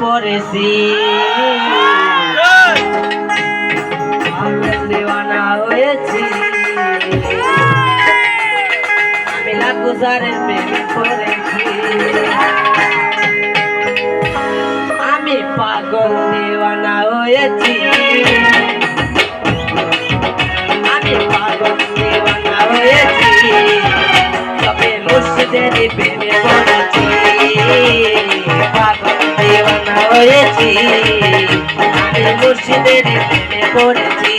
পড়েছি দেওয়ানা হয়েছি আমি লাকুসারের প্রেমে পড়েছি আমি পাগল দেওয়ানা হয়েছি আমি পাগল দেওয়ানা হয়েছি তবে মুর্শিদের প্রেমে পড়েছি পাগল দেওয়ানা হয়েছি আমি মুর্শিদের প্রেমে পড়েছি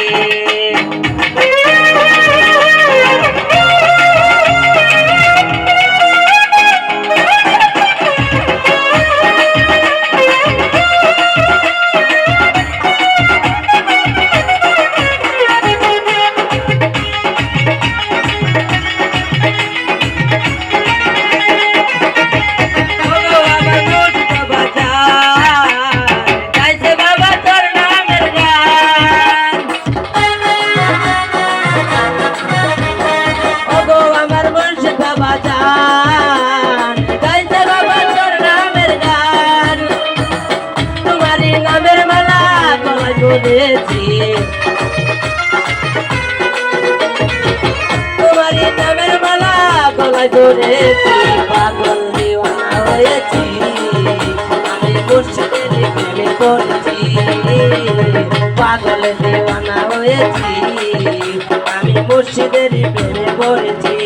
তোমারি নামের মালা গলায় ধরেছি পাগল দেওয়ানা হয়েছি আমি মুর্শিদের প্রেমে পড়েছি পাগল দেওয়ানা হয়েছি আমি মুর্শিদের প্রেমে পড়েছি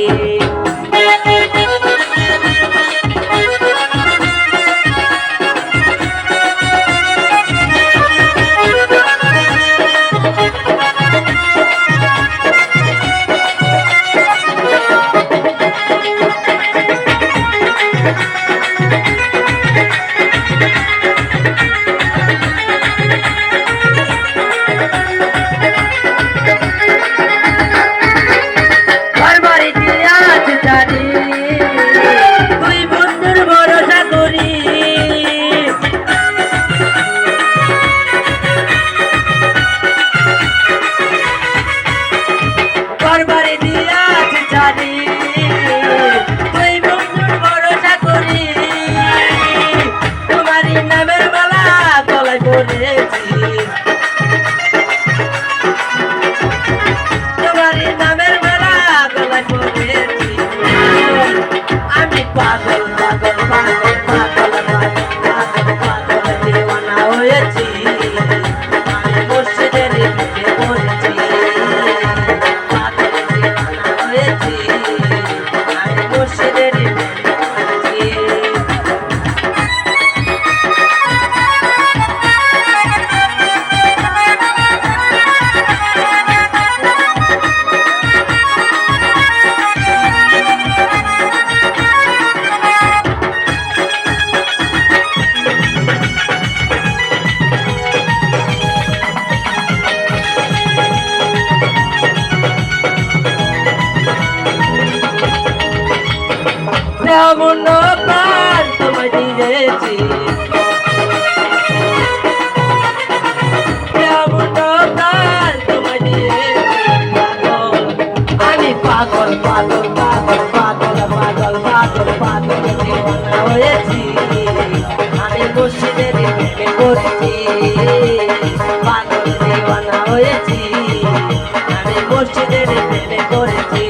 মুন্ড প্রাণ তোমায় দিয়েছি মুন্ড প্রাণ তোমায় দিয়েছি আমি পাগল পাগল পাগল পাগল পাগল পাগল পাগল দেওয়ানা হয়েছি আমি মুর্শিদের প্রেমে পড়েছি পাগল দেওয়ানা হয়েছি আমি মুর্শিদের প্রেমে পড়েছি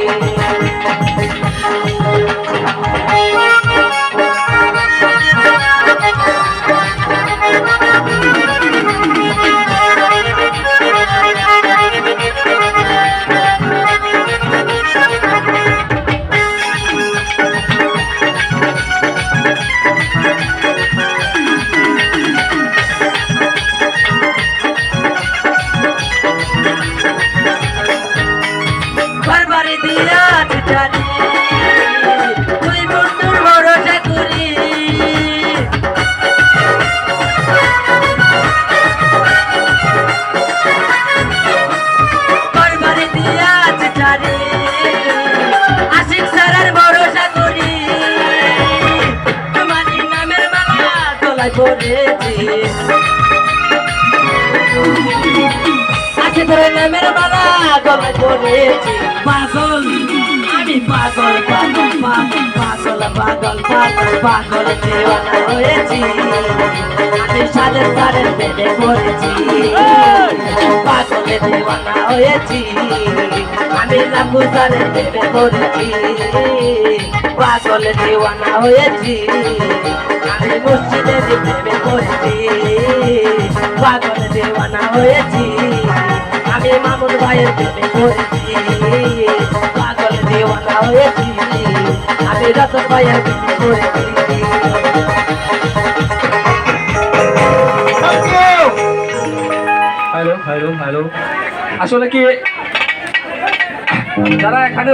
আজকে ধরে নামের মালা গলায় পড়েছি পাগল আমি পাগল পাগল পাগল পাগল পাগল পাগল পাগল দেওয়ানা হয়েছি আমি সাদের সাদের প্রেমে পড়েছি পাগলে দেওয়ানা হয়েছি আমি লাখু সাদের প্রেমে পড়েছি পাগলে দেওয়ানা হয়েছি আমি মসজিদের প্রেমে পড়েছি পাগলে দেওয়ানা হয়েছি আমি মামুন ভাইয়ের প্রেমে পড়েছি পাগল দেওয়ানা হয়েছি আমি রতন ভাইয়ের প্রেমে পড়েছি হ্যালো হ্যালো হ্যালো আসলে কি যারা এখানে